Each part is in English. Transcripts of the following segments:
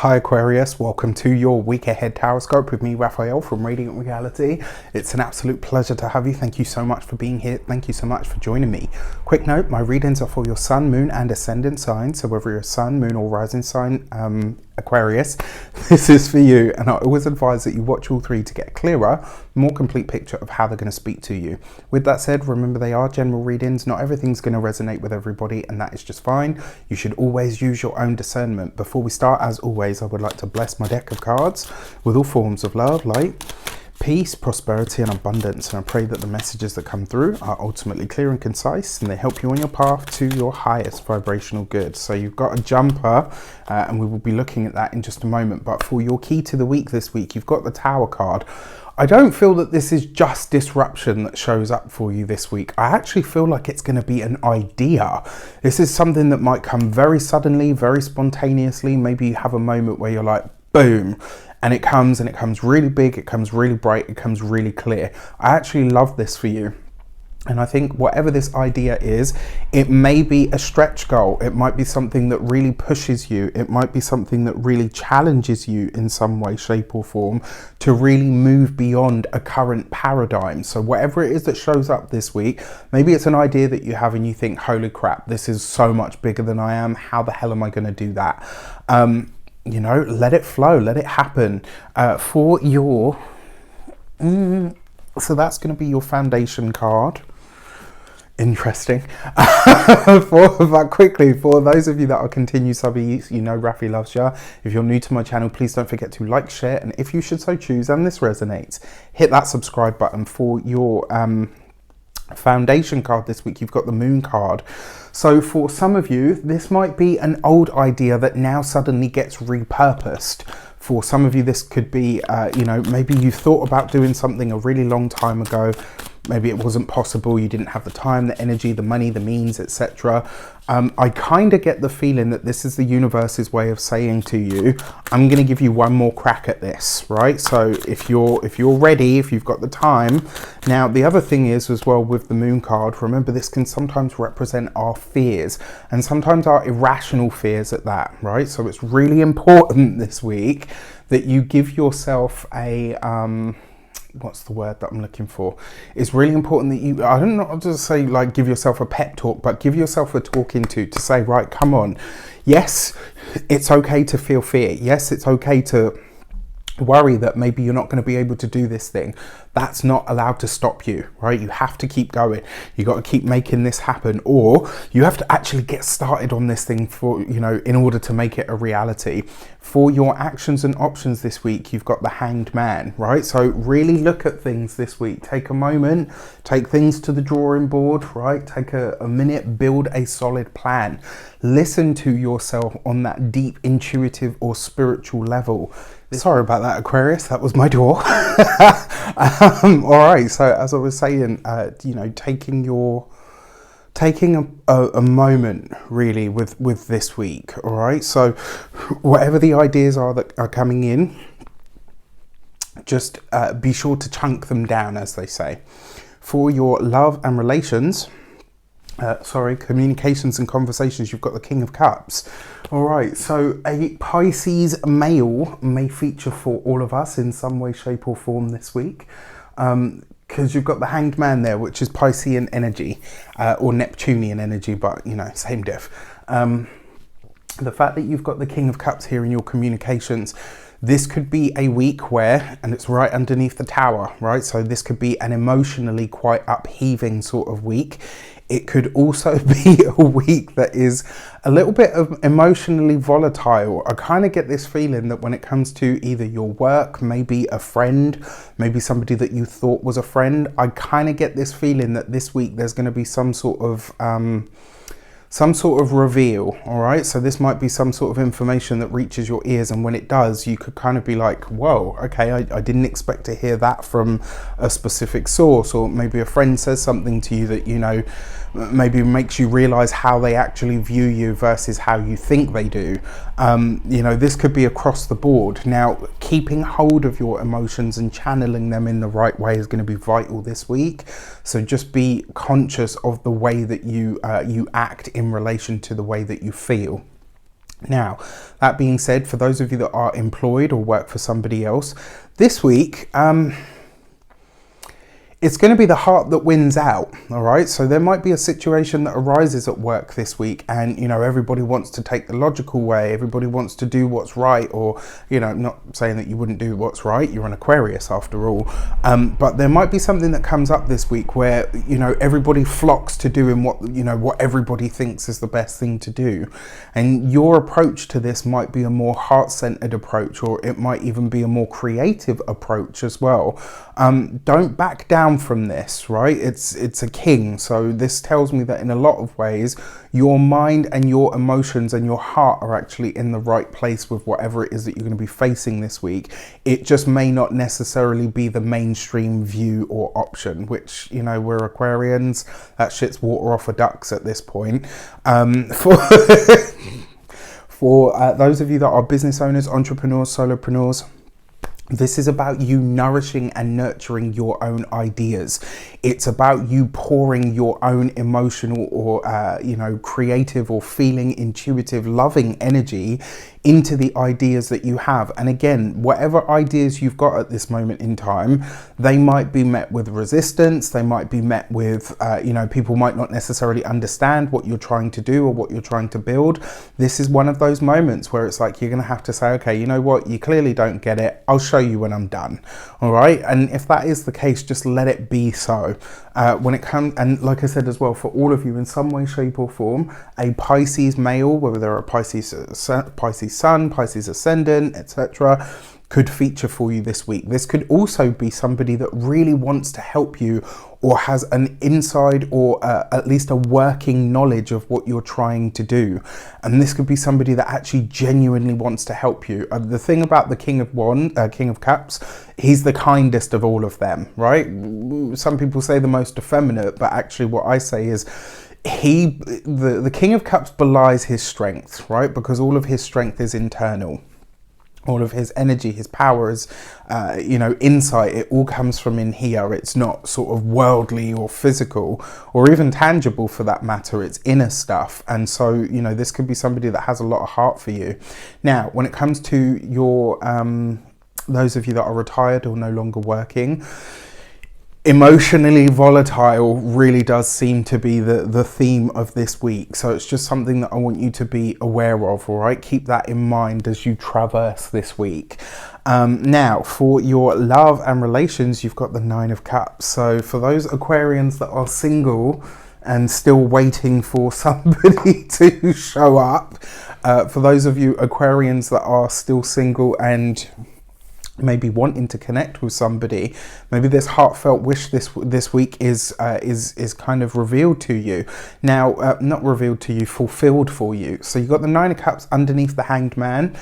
Hi Aquarius, welcome to your week ahead horoscope with me, Raphael from Radiant Reality. It's an absolute pleasure to have you. Thank you so much for being here. Thank you so much for joining me. Quick note, my readings are for your sun, moon and ascendant sign. So whether you're a sun, moon or rising sign, Aquarius, this is for you. And I always advise that you watch all three to get a clearer, more complete picture of how they're going to speak to you. With that said, remember they are general readings. Not everything's going to resonate with everybody, and that is just fine. You should always use your own discernment. Before we start, as always, I would like to bless my deck of cards with all forms of love, light, peace, prosperity and abundance, and I pray that the messages that come through are ultimately clear and concise and they help you on your path to your highest vibrational good. So you've got a jumper and we will be looking at that in just a moment, but for your key to the week this week, you've got the Tower card. I don't feel that this is just disruption that shows up for you this week. I actually feel like it's going to be an idea. This is something that might come very suddenly, very spontaneously. Maybe you have a moment where you're like, boom, and it comes really big, it comes really bright, it comes really clear. I actually love this for you. And I think whatever this idea is, it may be a stretch goal. It might be something that really pushes you. It might be something that really challenges you in some way, shape or form to really move beyond a current paradigm. So whatever it is that shows up this week, maybe it's an idea that you have and you think, holy crap, this is so much bigger than I am. How the hell am I going to do that? You know, let it flow, let it happen. For your, so that's going to be your foundation card. Interesting. But quickly, for those of you that are continued subbies, you know Rafi loves you. If you're new to my channel, please don't forget to like, share, and if you should so choose, and this resonates, hit that subscribe button. For your foundation card this week, you've got the Moon card. So for some of you, this might be an old idea that now suddenly gets repurposed. For some of you, this could be, you know, maybe you thought about doing something a really long time ago. Maybe it wasn't possible. You didn't have the time, the energy, the money, the means, etc. I kind of get the feeling that this is the universe's way of saying to you, I'm going to give you one more crack at this, right? So if you're ready, if you've got the time. Now, the other thing is as well with the Moon card, remember this can sometimes represent our fears and sometimes our irrational fears at that, right? So it's really important this week that you give yourself a, what's the word that I'm looking for? It's really important that you, I don't know how to say like give yourself a pep talk, but give yourself a talking to say, right, come on. Yes, it's okay to feel fear. Yes, it's okay to worry that maybe you're not going to be able to do this thing. That's not allowed to stop you, right? You have to keep going. You got to keep making this happen, or you have to actually get started on this thing for, you know, in order to make it a reality. For your actions and options this week, you've got the Hanged Man, right? So really look at things this week. Take a moment, take things to the drawing board, right? Take a minute, build a solid plan. Listen to yourself on that deep intuitive or spiritual level. Sorry about that, Aquarius, that was my door. All right, so as I was saying, you know, taking a moment really with this week. All right, so whatever the ideas are that are coming in, just be sure to chunk them down, as they say. For your love and relations, communications and conversations, you've got the King of Cups. All right, so a Pisces male may feature for all of us in some way, shape or form this week, because you've got the Hanged Man there, which is Piscean energy, or Neptunian energy, but you know, same diff. The fact that you've got the King of Cups here in your communications, this could be a week where, and it's right underneath the Tower, right? So this could be an emotionally quite upheaving sort of week. It could also be a week that is a little bit of emotionally volatile. I kind of get this feeling that when it comes to either your work, maybe a friend, maybe somebody that you thought was a friend, I kind of get this feeling that this week there's going to be some sort of reveal. All right, so this might be some sort of information that reaches your ears, and when it does, you could kind of be like, whoa, okay, I didn't expect to hear that from a specific source. Or maybe a friend says something to you that, you know, maybe makes you realize how they actually view you versus how you think they do. You know, this could be across the board. Now, keeping hold of your emotions and channeling them in the right way is going to be vital this week. So just be conscious of the way that you act in relation to the way that you feel. Now, that being said, for those of you that are employed or work for somebody else, this week, it's going to be the heart that wins out, all right? So there might be a situation that arises at work this week and, you know, everybody wants to take the logical way, everybody wants to do what's right, or, you know, not saying that you wouldn't do what's right, you're an Aquarius after all, but there might be something that comes up this week where, you know, everybody flocks to doing what, you know, what everybody thinks is the best thing to do. And your approach to this might be a more heart-centered approach, or it might even be a more creative approach as well. Don't back down from this, right? It's a king, so this tells me that in a lot of ways your mind and your emotions and your heart are actually in the right place with whatever it is that you're going to be facing this week. It just may not necessarily be the mainstream view or option, which, you know, we're Aquarians, that shit's water off a ducks at this point. For those of you that are business owners, entrepreneurs, solopreneurs, this is about you nourishing and nurturing your own ideas. It's about you pouring your own emotional or, you know, creative or feeling, intuitive, loving energy into the ideas that you have. And again, whatever ideas you've got at this moment in time, they might be met with resistance. They might be met with, you know, people might not necessarily understand what you're trying to do or what you're trying to build. This is one of those moments where it's like, you're going to have to say, okay, you know what, you clearly don't get it. I'll show you when I'm done. All right. And if that is the case, just let it be so. When it comes, and like I said as well, for all of you in some way, shape or form, a Pisces male, whether they're a Pisces sun, Pisces ascendant, etc., could feature for you this week. This could also be somebody that really wants to help you or has an inside or at least a working knowledge of what you're trying to do. And this could be somebody that actually genuinely wants to help you. The thing about the King of Cups, he's the kindest of all of them, right? Some people say the most effeminate, but actually what I say is the King of Cups belies his strength, right? Because all of his strength is internal. All of his energy, his powers, you know, insight, it all comes from in here. It's not sort of worldly or physical or even tangible for that matter. It's inner stuff. And so, you know, this could be somebody that has a lot of heart for you. Now, when it comes to your, those of you that are retired or no longer working, emotionally volatile really does seem to be the theme of this week. So it's just something that I want you to be aware of, all right? Keep that in mind as you traverse this week. Now, for your love and relations, you've got the Nine of Cups. So for those Aquarians that are single and still waiting for somebody to show up, for those of you Aquarians that are still single and maybe wanting to connect with somebody, maybe this heartfelt wish this week is kind of revealed to you. Now, not revealed to you, fulfilled for you. So you've got the Nine of Cups underneath the Hanged Man.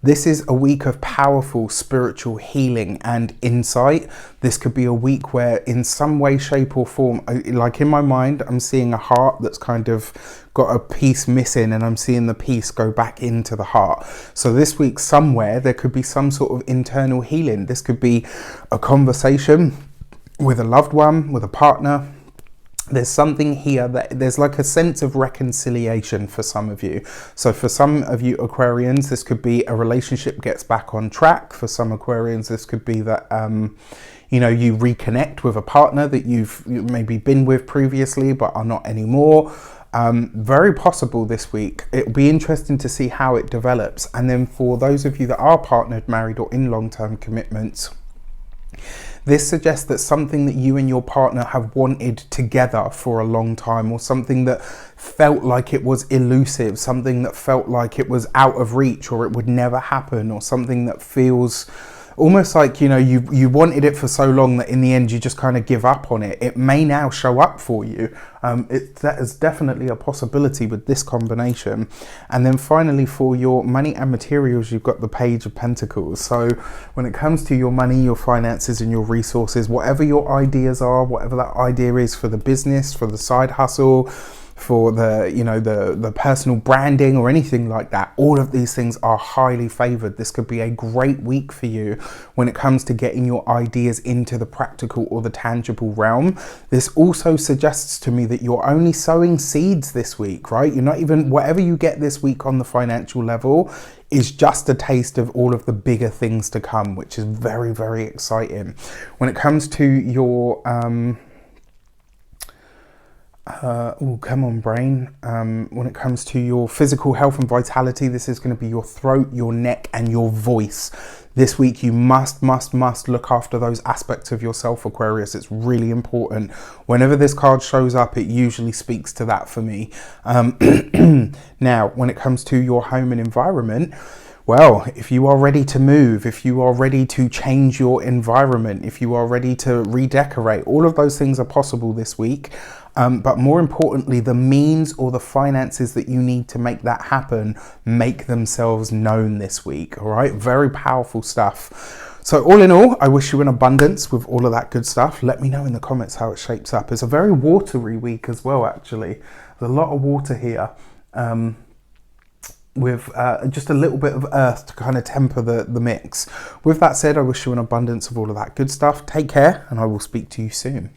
This is a week of powerful spiritual healing and insight. This could be a week where in some way, shape or form, like in my mind, I'm seeing a heart that's kind of got a piece missing and I'm seeing the piece go back into the heart. So this week somewhere there could be some sort of internal healing. This could be a conversation with a loved one, with a partner. There's something here that there's like a sense of reconciliation for some of you. So for some of you Aquarians, this could be a relationship gets back on track. For some Aquarians, this could be that, you know, you reconnect with a partner that you've maybe been with previously, but are not anymore. Very possible this week. It'll be interesting to see how it develops. And then for those of you that are partnered, married or in long-term commitments, this suggests that something that you and your partner have wanted together for a long time, or something that felt like it was elusive, something that felt like it was out of reach or it would never happen, or something that feels almost like, you know, you wanted it for so long that in the end you just kind of give up on it. It may now show up for you. That is definitely a possibility with this combination. And then finally, for your money and materials, you've got the Page of Pentacles. So when it comes to your money, your finances and your resources, whatever your ideas are, whatever that idea is for the business, for the side hustle, for the, you know, the personal branding or anything like that. All of these things are highly favored. This could be a great week for you when it comes to getting your ideas into the practical or the tangible realm. This also suggests to me that you're only sowing seeds this week, right? You're not even, whatever you get this week on the financial level is just a taste of all of the bigger things to come, which is very, very exciting. When it comes to your oh, come on, brain. When it comes to your physical health and vitality, this is going to be your throat, your neck, and your voice. This week, you must look after those aspects of yourself, Aquarius. It's really important. Whenever this card shows up, it usually speaks to that for me. Now, when it comes to your home and environment, well, if you are ready to move, if you are ready to change your environment, if you are ready to redecorate, all of those things are possible this week. But more importantly, the means or the finances that you need to make that happen make themselves known this week. All right, very powerful stuff. So all in all, I wish you an abundance with all of that good stuff. Let me know in the comments how it shapes up. It's a very watery week as well, actually. There's a lot of water here. With just a little bit of earth to kind of temper the mix. With that said, I wish you an abundance of all of that good stuff. Take care, and I will speak to you soon.